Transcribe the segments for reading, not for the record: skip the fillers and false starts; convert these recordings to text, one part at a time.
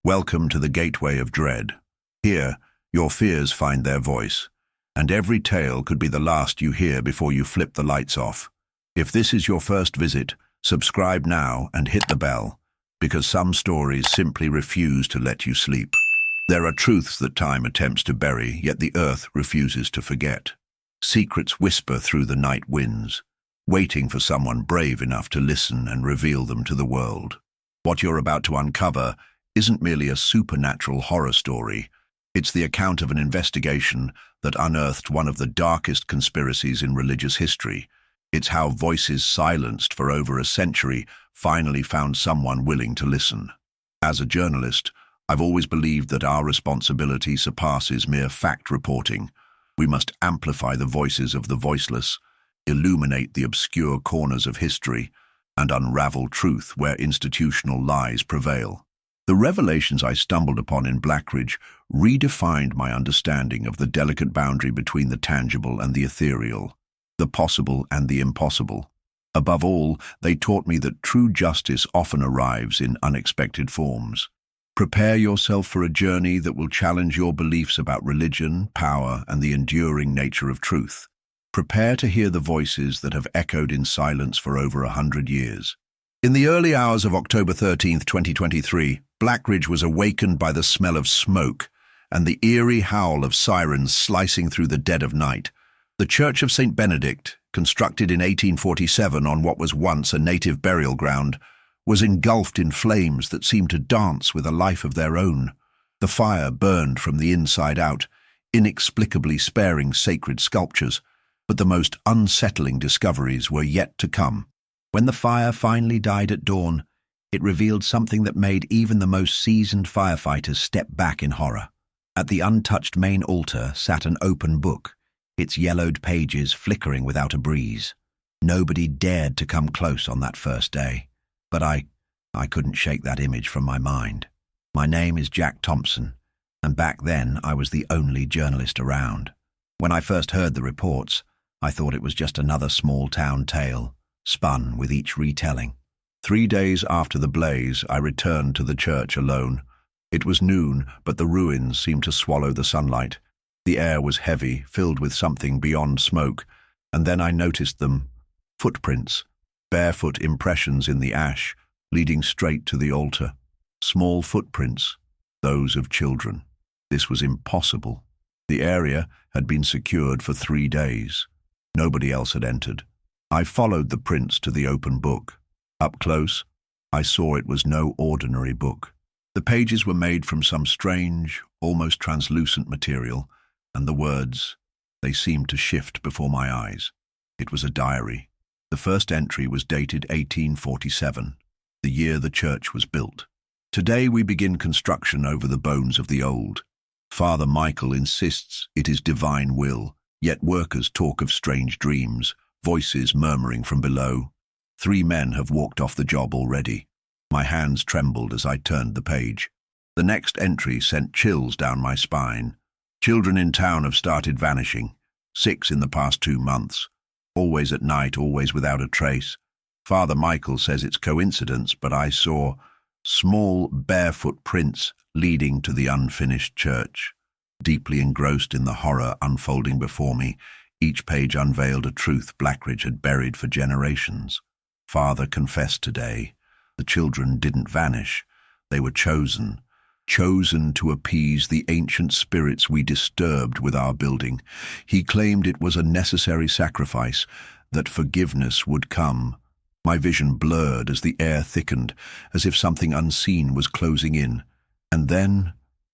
Welcome to the Gateway of Dread. Here, your fears find their voice, and every tale could be the last you hear before you flip the lights off. If this is your first visit, subscribe now and hit the bell, because some stories simply refuse to let you sleep. There are truths that time attempts to bury, yet the earth refuses to forget. Secrets whisper through the night winds, waiting for someone brave enough to listen and reveal them to the world. What you're about to uncover isn't merely a supernatural horror story. It's the account of an investigation that unearthed one of the darkest conspiracies in religious history. It's how voices silenced for over a century finally found someone willing to listen. As a journalist, I've always believed that our responsibility surpasses mere fact reporting. We must amplify the voices of the voiceless, illuminate the obscure corners of history, and unravel truth where institutional lies prevail. The revelations I stumbled upon in Blackridge redefined my understanding of the delicate boundary between the tangible and the ethereal, the possible and the impossible. Above all, they taught me that true justice often arrives in unexpected forms. Prepare yourself for a journey that will challenge your beliefs about religion, power, and the enduring nature of truth. Prepare to hear the voices that have echoed in silence for over 100 years. In the early hours of October 13th, 2023, Blackridge was awakened by the smell of smoke and the eerie howl of sirens slicing through the dead of night. The Church of St. Benedict, constructed in 1847 on what was once a native burial ground, was engulfed in flames that seemed to dance with a life of their own. The fire burned from the inside out, inexplicably sparing sacred sculptures, but the most unsettling discoveries were yet to come. When the fire finally died at dawn, it revealed something that made even the most seasoned firefighters step back in horror. At the untouched main altar sat an open book, its yellowed pages flickering without a breeze. Nobody dared to come close on that first day, but I couldn't shake that image from my mind. My name is Jack Thompson, and back then I was the only journalist around. When I first heard the reports, I thought it was just another small-town tale, spun with each retelling. 3 days after the blaze, I returned to the church alone. It was noon, but the ruins seemed to swallow the sunlight. The air was heavy, filled with something beyond smoke, and then I noticed them. Footprints, barefoot impressions in the ash, leading straight to the altar. Small footprints, those of children. This was impossible. The area had been secured for 3 days. Nobody else had entered. I followed the prints to the open book. Up close, I saw it was no ordinary book. The pages were made from some strange, almost translucent material, and the words, they seemed to shift before my eyes. It was a diary. The first entry was dated 1847, the year the church was built. Today we begin construction over the bones of the old. Father Michael insists it is divine will, yet workers talk of strange dreams, voices murmuring from below. 3 men have walked off the job already. My hands trembled as I turned the page. The next entry sent chills down my spine. Children in town have started vanishing, 6 in the past 2 months. Always at night, always without a trace. Father Michael says it's coincidence, but I saw small, barefoot prints leading to the unfinished church. Deeply engrossed in the horror unfolding before me, each page unveiled a truth Blackridge had buried for generations. Father confessed today. The children didn't vanish. They were chosen to appease the ancient spirits we disturbed with our building. He claimed it was a necessary sacrifice, that forgiveness would come. My vision blurred as the air thickened, as if something unseen was closing in. And then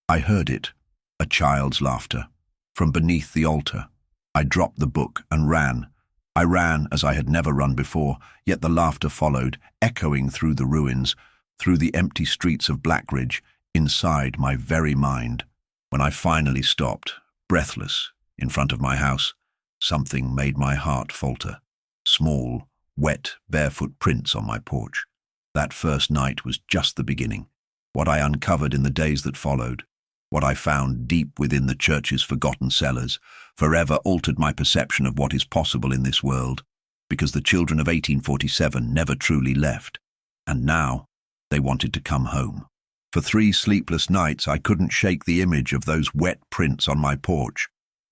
I heard it, a child's laughter, from beneath the altar. I dropped the book and ran. I ran as I had never run before, yet the laughter followed, echoing through the ruins, through the empty streets of Blackridge, inside my very mind. When I finally stopped, breathless, in front of my house, something made my heart falter. Small, wet, barefoot prints on my porch. That first night was just the beginning. What I uncovered in the days that followed, what I found deep within the church's forgotten cellars, forever altered my perception of what is possible in this world, because the children of 1847 never truly left, and now they wanted to come home. For 3 sleepless nights I couldn't shake the image of those wet prints on my porch,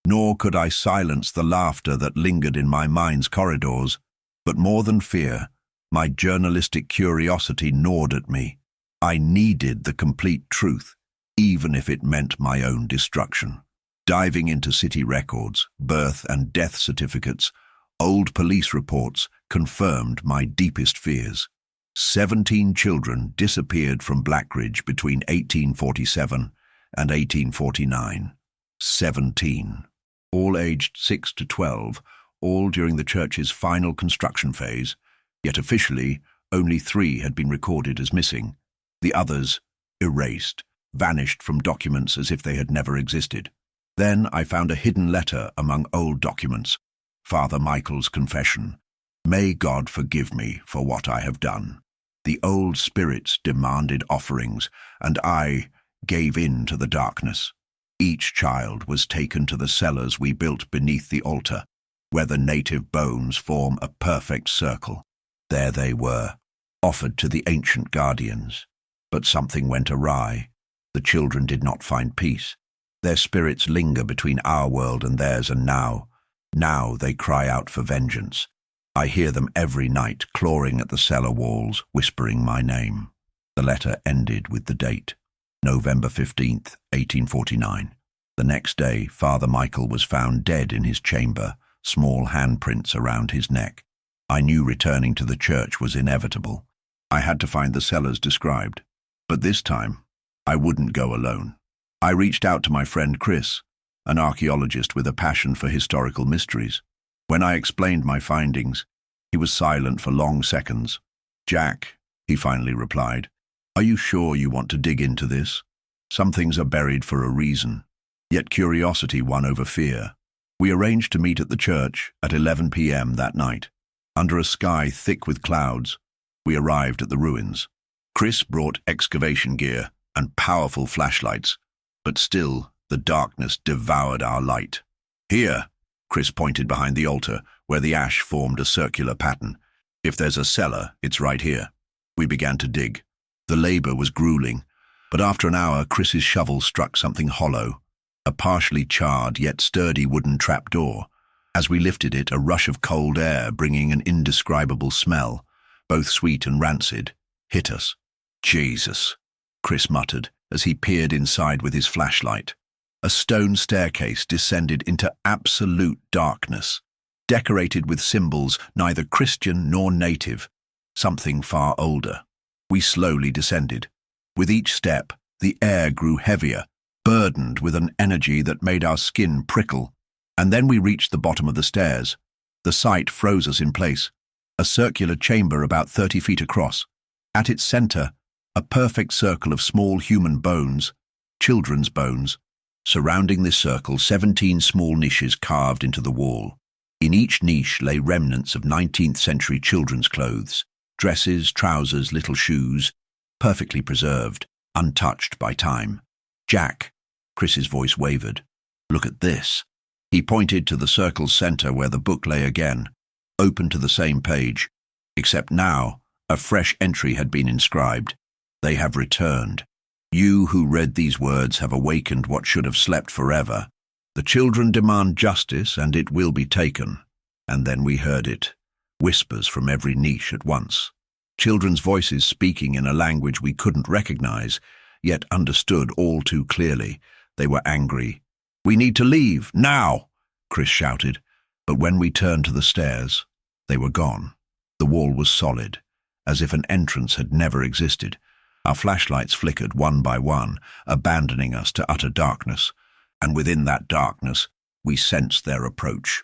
nor could I silence the laughter that lingered in my mind's corridors. But more than fear, my journalistic curiosity gnawed at me. I needed the complete truth, even if it meant my own destruction. Diving into city records, birth and death certificates, old police reports confirmed my deepest fears. 17 children disappeared from Blackridge between 1847 and 1849. 17. All aged 6 to 12, all during the church's final construction phase, yet officially only 3 had been recorded as missing. The others, erased, vanished from documents as if they had never existed. Then I found a hidden letter among old documents, Father Michael's confession. May God forgive me for what I have done. The old spirits demanded offerings, and I gave in to the darkness. Each child was taken to the cellars we built beneath the altar, where the native bones form a perfect circle. There they were, offered to the ancient guardians. But something went awry. The children did not find peace. Their spirits linger between our world and theirs, and now they cry out for vengeance. I hear them every night clawing at the cellar walls, whispering my name. The letter ended with the date, November 15th, 1849. The next day, Father Michael was found dead in his chamber, small handprints around his neck. I knew returning to the church was inevitable. I had to find the cellars described. But this time, I wouldn't go alone. I reached out to my friend Chris, an archaeologist with a passion for historical mysteries. When I explained my findings, he was silent for long seconds. "Jack," he finally replied, "are you sure you want to dig into this? Some things are buried for a reason." Yet curiosity won over fear. We arranged to meet at the church at 11 p.m. that night. Under a sky thick with clouds, we arrived at the ruins. Chris brought excavation gear and powerful flashlights, but still the darkness devoured our light. "Here," Chris pointed behind the altar, where the ash formed a circular pattern. "If there's a cellar, it's right here." We began to dig. The labor was grueling, but after an hour, Chris's shovel struck something hollow, a partially charred yet sturdy wooden trapdoor. As we lifted it, a rush of cold air, bringing an indescribable smell, both sweet and rancid, hit us. "Jesus," Chris muttered as he peered inside with his flashlight. A stone staircase descended into absolute darkness, decorated with symbols neither Christian nor native, something far older. We slowly descended. With each step, the air grew heavier, burdened with an energy that made our skin prickle. And then we reached the bottom of the stairs. The sight froze us in place. A circular chamber about 30 feet across. At its center, a perfect circle of small human bones, children's bones. Surrounding this circle, 17 small niches carved into the wall. In each niche lay remnants of 19th century children's clothes, dresses, trousers, little shoes, perfectly preserved, untouched by time. "Jack," Chris's voice wavered. "Look at this." He pointed to the circle's center where the book lay again, open to the same page, except now a fresh entry had been inscribed. "They have returned. You who read these words have awakened what should have slept forever. The children demand justice, and it will be taken." And then we heard it, whispers from every niche at once. Children's voices speaking in a language we couldn't recognize, yet understood all too clearly. They were angry. "We need to leave, now!" Chris shouted. But when we turned to the stairs, they were gone. The wall was solid, as if an entrance had never existed. Our flashlights flickered one by one, abandoning us to utter darkness. And within that darkness, we sensed their approach.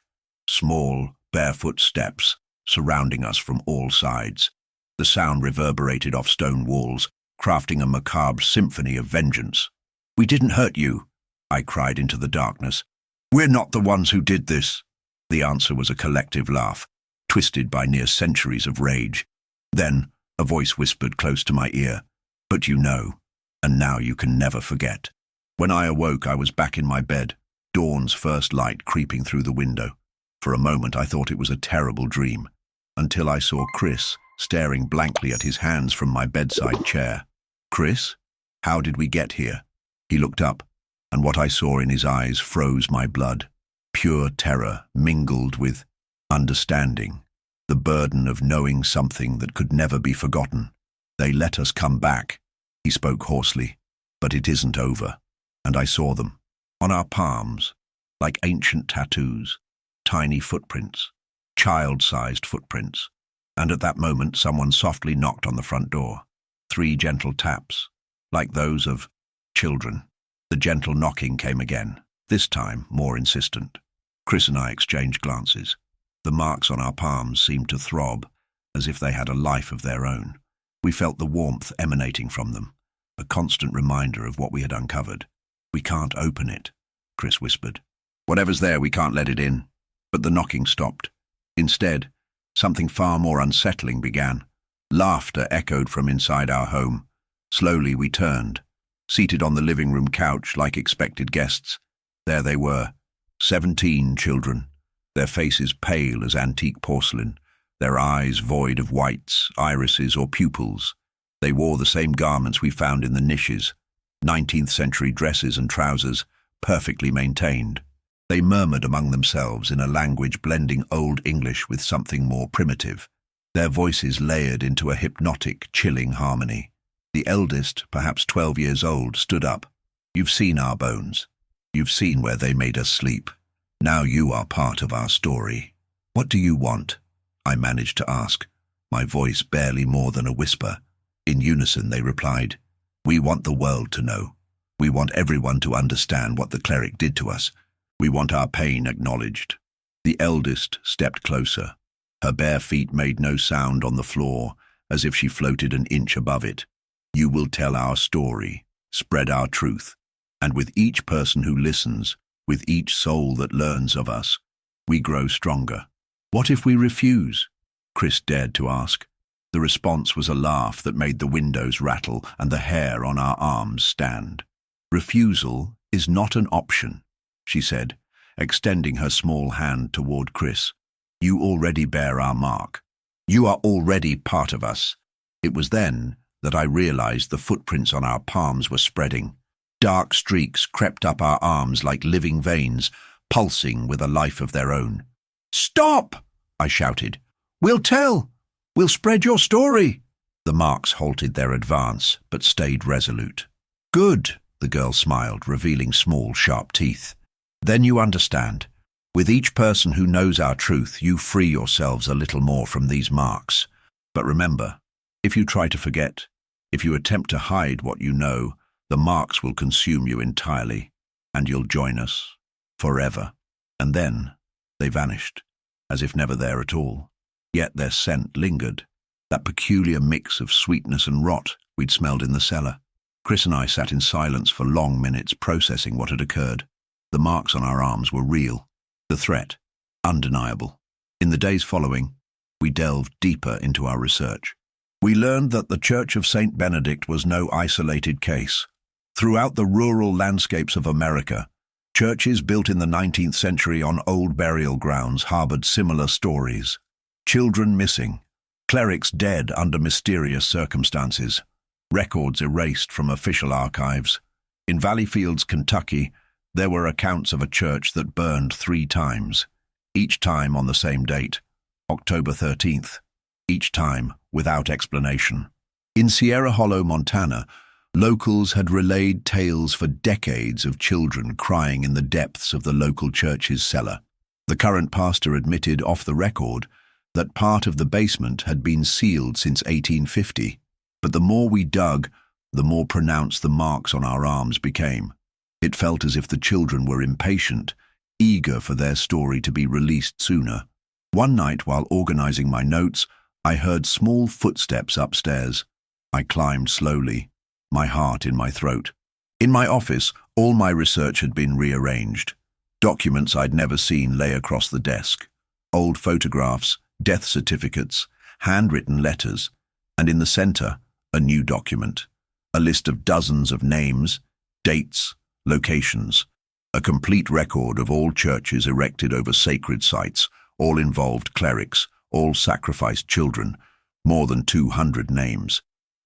Small, barefoot steps, surrounding us from all sides. The sound reverberated off stone walls, crafting a macabre symphony of vengeance. "We didn't hurt you," I cried into the darkness. "We're not the ones who did this." The answer was a collective laugh, twisted by near centuries of rage. Then a voice whispered close to my ear, "But you know, and now you can never forget." When I awoke, I was back in my bed, dawn's first light creeping through the window. For a moment I thought it was a terrible dream, until I saw Chris staring blankly at his hands from my bedside chair. "Chris?" How did we get here? He looked up, and what I saw in his eyes froze my blood. Pure terror mingled with understanding, the burden of knowing something that could never be forgotten. They let us come back, he spoke hoarsely, but it isn't over. And I saw them, on our palms, like ancient tattoos, tiny footprints, child-sized footprints. And at that moment someone softly knocked on the front door. 3 gentle taps, like those of children. The gentle knocking came again, this time more insistent. Chris and I exchanged glances. The marks on our palms seemed to throb, as if they had a life of their own. We felt the warmth emanating from them, a constant reminder of what we had uncovered. "We can't open it," Chris whispered. "Whatever's there, we can't let it in." But the knocking stopped. Instead, something far more unsettling began. Laughter echoed from inside our home. Slowly we turned. Seated on the living room couch like expected guests, there they were, 17 children, their faces pale as antique porcelain, their eyes void of whites, irises, or pupils. They wore the same garments we found in the niches, 19th century dresses and trousers, perfectly maintained. They murmured among themselves in a language blending Old English with something more primitive, their voices layered into a hypnotic, chilling harmony. The eldest, perhaps 12 years old, stood up. "You've seen our bones. You've seen where they made us sleep. Now you are part of our story. What do you want?" I managed to ask, my voice barely more than a whisper. In unison they replied, "We want the world to know. We want everyone to understand what the cleric did to us. We want our pain acknowledged." The eldest stepped closer. Her bare feet made no sound on the floor, as if she floated an inch above it. "You will tell our story, spread our truth, and with each person who listens, with each soul that learns of us, we grow stronger." "What if we refuse?" Chris dared to ask. The response was a laugh that made the windows rattle and the hair on our arms stand. "Refusal is not an option," she said, extending her small hand toward Chris. "You already bear our mark. You are already part of us." It was then that I realized the footprints on our palms were spreading. Dark streaks crept up our arms like living veins, pulsing with a life of their own. "Stop!" I shouted. "We'll tell! We'll spread your story!" The marks halted their advance, but stayed resolute. "Good," the girl smiled, revealing small, sharp teeth. "Then you understand. With each person who knows our truth, you free yourselves a little more from these marks. But remember, if you try to forget, if you attempt to hide what you know, the marks will consume you entirely, and you'll join us forever." And then they vanished, as if never there at all. Yet their scent lingered, that peculiar mix of sweetness and rot we'd smelled in the cellar. Chris and I sat in silence for long minutes, processing what had occurred. The marks on our arms were real, the threat undeniable. In the days following, we delved deeper into our research. We learned that the Church of St. Benedict was no isolated case. Throughout the rural landscapes of America, churches built in the 19th century on old burial grounds harbored similar stories. Children missing, clerics dead under mysterious circumstances, records erased from official archives. In Valleyfields, Kentucky, there were accounts of a church that burned 3 times, each time on the same date, October 13th, each time without explanation. In Sierra Hollow, Montana, locals had relayed tales for decades of children crying in the depths of the local church's cellar. The current pastor admitted off the record that part of the basement had been sealed since 1850, but the more we dug, the more pronounced the marks on our arms became. It felt as if the children were impatient, eager for their story to be released sooner. One night, while organizing my notes, I heard small footsteps upstairs. I climbed slowly, my heart in my throat. In my office, all my research had been rearranged. Documents I'd never seen lay across the desk. Old photographs, death certificates, handwritten letters, and in the center, a new document. A list of dozens of names, dates, locations. A complete record of all churches erected over sacred sites, all involved clerics, all sacrificed children, more than 200 names.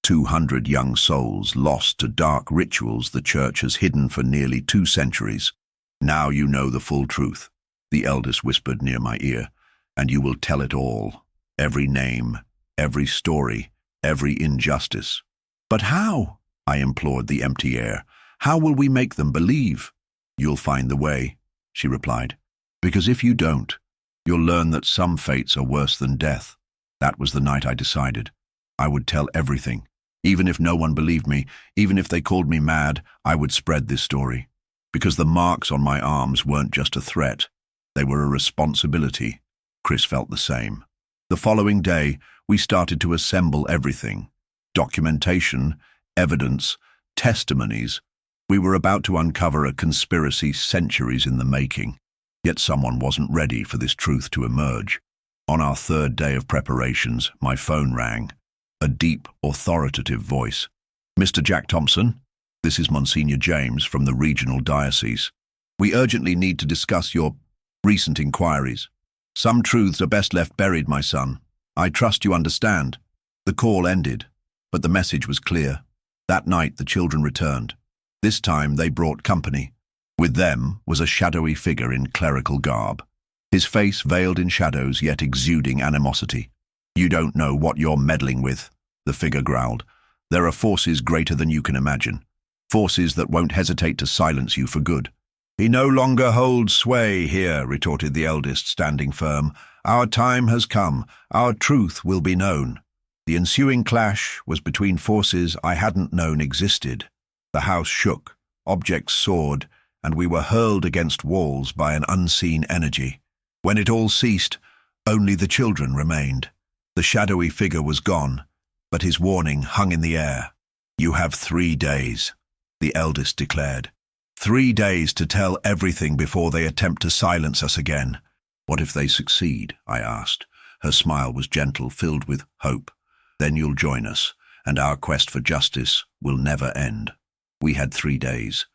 200 young souls lost to dark rituals the Church has hidden for nearly 2 centuries. Now you know the full truth, the eldest whispered near my ear, and you will tell it all. Every name, every story, every injustice. But how? I implored the empty air. How will we make them believe? You'll find the way, she replied. Because if you don't, you'll learn that some fates are worse than death. That was the night I decided. I would tell everything. Even if no one believed me, even if they called me mad, I would spread this story. Because the marks on my arms weren't just a threat. They were a responsibility. Chris felt the same. The following day, we started to assemble everything. Documentation, evidence, testimonies. We were about to uncover a conspiracy centuries in the making. Yet someone wasn't ready for this truth to emerge. On our 3rd day of preparations, my phone rang. A deep, authoritative voice. Mr. Jack Thompson, this is Monsignor James from the regional diocese. We urgently need to discuss your recent inquiries. Some truths are best left buried, my son. I trust you understand. The call ended, but the message was clear. That night the children returned. This time they brought company. With them was a shadowy figure in clerical garb. His face veiled in shadows yet exuding animosity. You don't know what you're meddling with, the figure growled. There are forces greater than you can imagine. Forces that won't hesitate to silence you for good. He no longer holds sway here, retorted the eldest, standing firm. Our time has come. Our truth will be known. The ensuing clash was between forces I hadn't known existed. The house shook, objects soared, and we were hurled against walls by an unseen energy. When it all ceased, only the children remained. The shadowy figure was gone, but his warning hung in the air. You have 3 days, the eldest declared. 3 days to tell everything before they attempt to silence us again. What if they succeed? I asked. Her smile was gentle, filled with hope. Then you'll join us, and our quest for justice will never end. We had 3 days.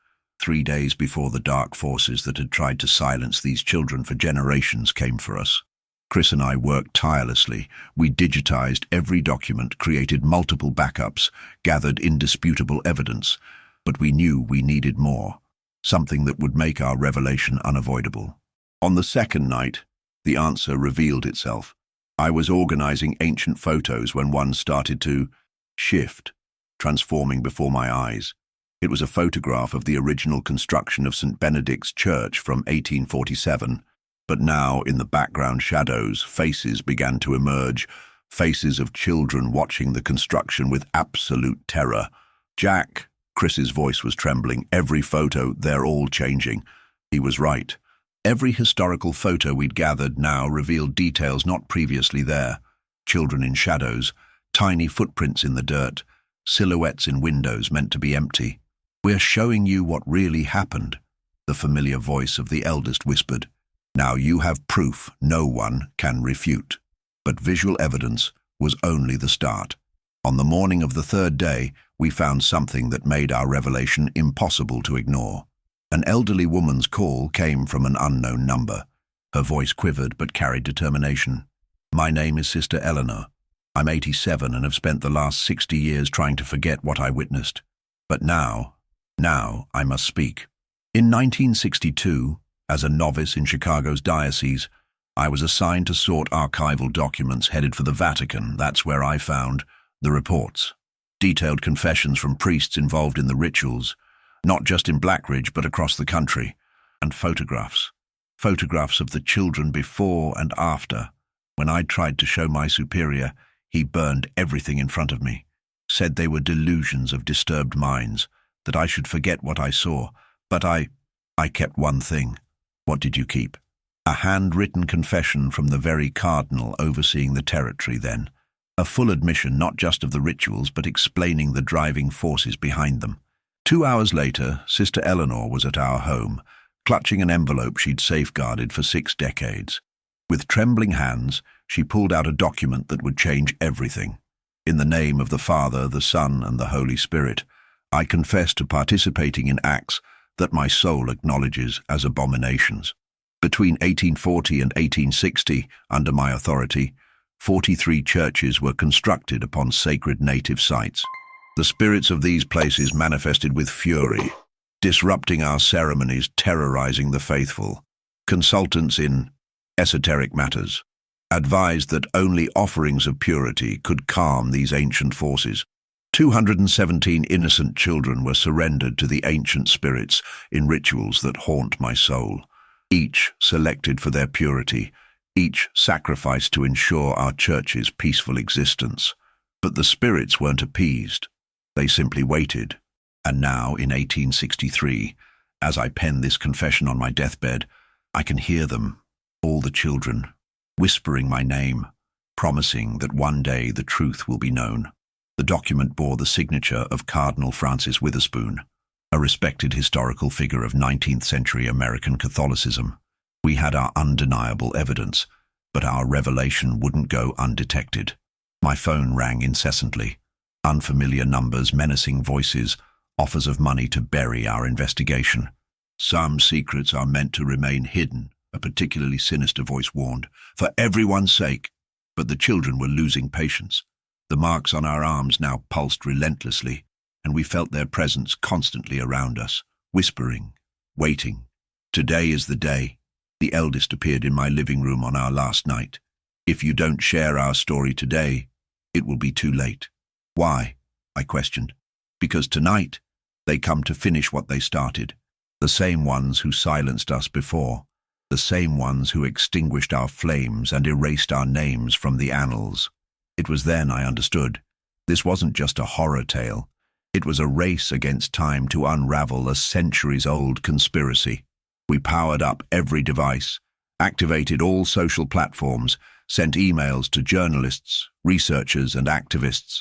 3 days before the dark forces that had tried to silence these children for generations came for us. Chris and I worked tirelessly. We digitized every document, created multiple backups, gathered indisputable evidence. But we knew we needed more. Something that would make our revelation unavoidable. On the 2nd night, the answer revealed itself. I was organizing ancient photos when one started to shift, transforming before my eyes. It was a photograph of the original construction of St. Benedict's Church from 1847, but now in the background shadows, faces began to emerge, faces of children watching the construction with absolute terror. Jack, Chris's voice was trembling. Every photo, they're all changing. He was right. Every historical photo we'd gathered now revealed details not previously there. Children in shadows, tiny footprints in the dirt, silhouettes in windows meant to be empty. We're showing you what really happened, the familiar voice of the eldest whispered. Now you have proof no one can refute. But visual evidence was only the start. On the morning of the 3rd day, we found something that made our revelation impossible to ignore. An elderly woman's call came from an unknown number. Her voice quivered but carried determination. My name is Sister Eleanor. I'm 87 and have spent the last 60 years trying to forget what I witnessed. But now I must speak. In 1962, as a novice in Chicago's diocese, I was assigned to sort archival documents headed for the Vatican. That's where I found the reports. Detailed confessions from priests involved in the rituals, not just in Blackridge but across the country, and photographs. Photographs of the children before and after. When I tried to show my superior, he burned everything in front of me, said they were delusions of disturbed minds, that I should forget what I saw. But I kept one thing. What did you keep? A handwritten confession from the very Cardinal overseeing the territory then. A full admission not just of the rituals but explaining the driving forces behind them. 2 hours later, Sister Eleanor was at our home, clutching an envelope she'd safeguarded for 6 decades. With trembling hands, she pulled out a document that would change everything. In the name of the Father, the Son, and the Holy Spirit, I confess to participating in acts that my soul acknowledges as abominations. Between 1840 and 1860, under my authority, 43 churches were constructed upon sacred native sites. The spirits of these places manifested with fury, disrupting our ceremonies, terrorizing the faithful. Consultants in esoteric matters advised that only offerings of purity could calm these ancient forces. 217 innocent children were surrendered to the ancient spirits in rituals that haunt my soul. Each selected for their purity, each sacrificed to ensure our church's peaceful existence. But the spirits weren't appeased. They simply waited. And now, in 1863, as I pen this confession on my deathbed, I can hear them, all the children, whispering my name, promising that one day the truth will be known. The document bore the signature of Cardinal Francis Witherspoon, a respected historical figure of 19th century American Catholicism. We had our undeniable evidence, but our revelation wouldn't go undetected. My phone rang incessantly. Unfamiliar numbers, menacing voices, offers of money to bury our investigation. Some secrets are meant to remain hidden, a particularly sinister voice warned, for everyone's sake. But the children were losing patience. The marks on our arms now pulsed relentlessly, and we felt their presence constantly around us, whispering, waiting. Today is the day. The eldest appeared in my living room on our last night. If you don't share our story today, it will be too late. Why? I questioned. Because tonight, they come to finish what they started. The same ones who silenced us before. The same ones who extinguished our flames and erased our names from the annals. It was then I understood. This wasn't just a horror tale. It was a race against time to unravel a centuries-old conspiracy. We powered up every device, activated all social platforms, sent emails to journalists, researchers, and activists.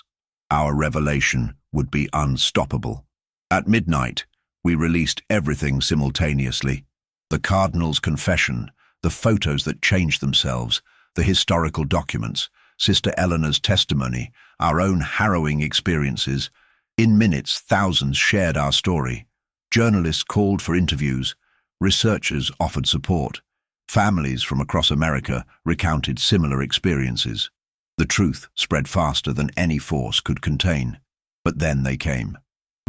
Our revelation would be unstoppable. At midnight, we released everything simultaneously. The Cardinal's confession, the photos that changed themselves, the historical documents, Sister Eleanor's testimony, our own harrowing experiences. In minutes, thousands shared our story. Journalists called for interviews. Researchers offered support. Families from across America recounted similar experiences. The truth spread faster than any force could contain. But then they came.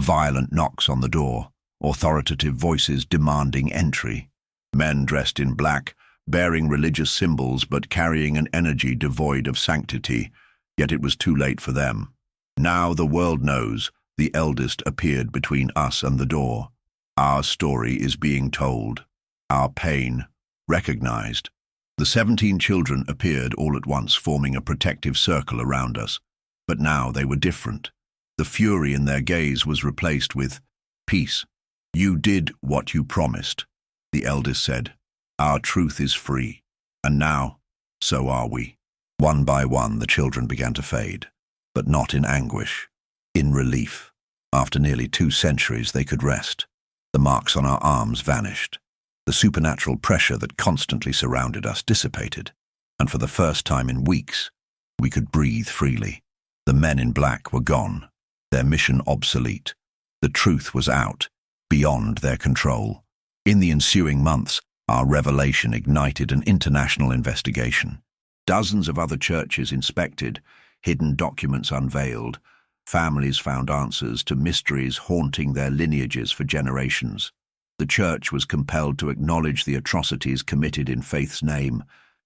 Violent knocks on the door, authoritative voices demanding entry. Men dressed in black, bearing religious symbols but carrying an energy devoid of sanctity, yet it was too late for them. Now the world knows the eldest appeared between us and the door. Our story is being told, our pain recognized. The 17 children appeared all at once, forming a protective circle around us. But now they were different. The fury in their gaze was replaced with peace. You did what you promised, the eldest said. Our truth is free. And now, so are we. One by one, the children began to fade, but not in anguish, in relief. After nearly 2 centuries, they could rest. The marks on our arms vanished. The supernatural pressure that constantly surrounded us dissipated, and for the first time in weeks, we could breathe freely. The men in black were gone, their mission obsolete. The truth was out, beyond their control. In the ensuing months, our revelation ignited an international investigation. Dozens of other churches inspected, hidden documents unveiled. Families found answers to mysteries haunting their lineages for generations. The church was compelled to acknowledge the atrocities committed in faith's name,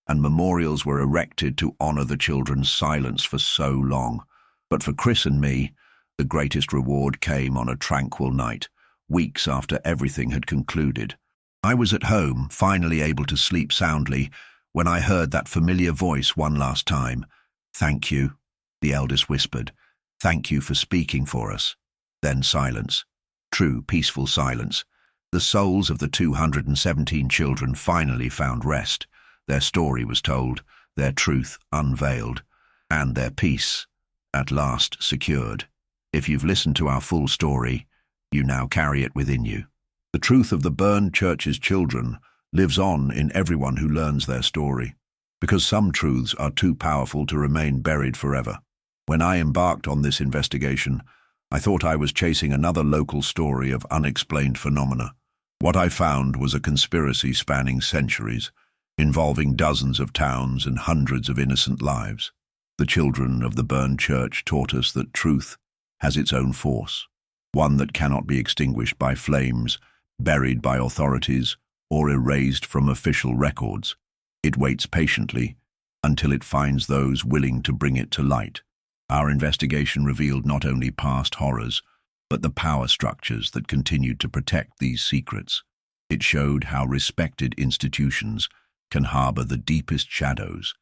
and memorials were erected to honor the children's silence for so long. But for Chris and me, the greatest reward came on a tranquil night, weeks after everything had concluded. I was at home, finally able to sleep soundly, when I heard that familiar voice one last time. "Thank you," the eldest whispered. "Thank you for speaking for us." Then silence. True, peaceful silence. The souls of the 217 children finally found rest. Their story was told, their truth unveiled, and their peace, at last, secured. If you've listened to our full story, you now carry it within you. The truth of the burned church's children lives on in everyone who learns their story, because some truths are too powerful to remain buried forever. When I embarked on this investigation, I thought I was chasing another local story of unexplained phenomena. What I found was a conspiracy spanning centuries, involving dozens of towns and hundreds of innocent lives. The children of the burned church taught us that truth has its own force, one that cannot be extinguished by flames, buried by authorities, or erased from official records. It waits patiently until it finds those willing to bring it to light. Our investigation revealed not only past horrors, but the power structures that continued to protect these secrets. It showed how respected institutions can harbor the deepest shadows,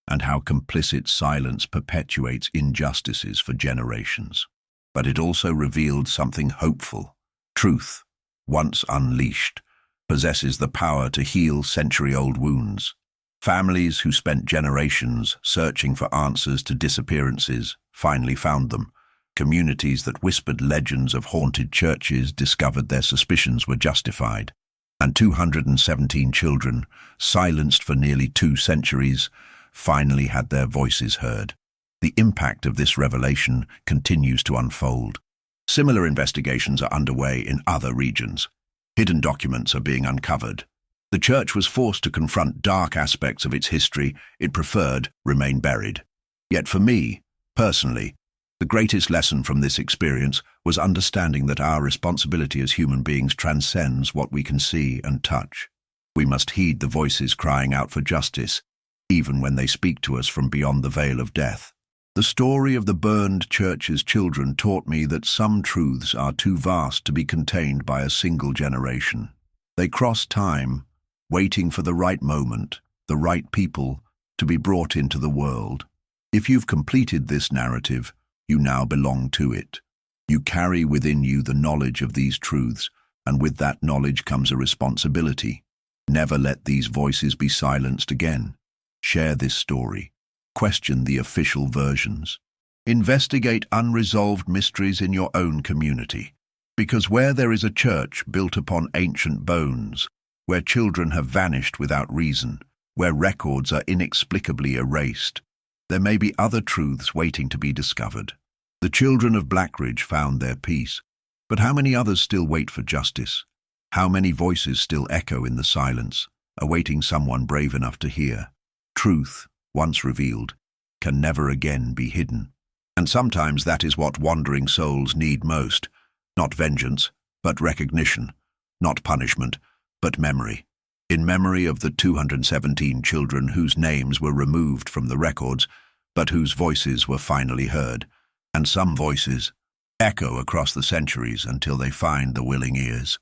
and how complicit silence perpetuates injustices for generations. But it also revealed something hopeful. Truth, once unleashed, possesses the power to heal century-old wounds. Families who spent generations searching for answers to disappearances finally found them. Communities that whispered legends of haunted churches discovered their suspicions were justified. And 217 children, silenced for nearly 2 centuries, finally had their voices heard. The impact of this revelation continues to unfold. Similar investigations are underway in other regions. Hidden documents are being uncovered. The Church was forced to confront dark aspects of its history it preferred remain buried. Yet for me, personally, the greatest lesson from this experience was understanding that our responsibility as human beings transcends what we can see and touch. We must heed the voices crying out for justice, even when they speak to us from beyond the veil of death. The story of the burned church's children taught me that some truths are too vast to be contained by a single generation. They cross time, waiting for the right moment, the right people, to be brought into the world. If you've completed this narrative, you now belong to it. You carry within you the knowledge of these truths, and with that knowledge comes a responsibility. Never let these voices be silenced again. Share this story. Question the official versions. Investigate unresolved mysteries in your own community. Because where there is a church built upon ancient bones, where children have vanished without reason, where records are inexplicably erased, there may be other truths waiting to be discovered. The children of Blackridge found their peace, but how many others still wait for justice? How many voices still echo in the silence, awaiting someone brave enough to hear? Truth, once revealed, can never again be hidden. And sometimes that is what wandering souls need most. Not vengeance, but recognition. Not punishment, but memory. In memory of the 217 children whose names were removed from the records, but whose voices were finally heard. And some voices echo across the centuries until they find the willing ears.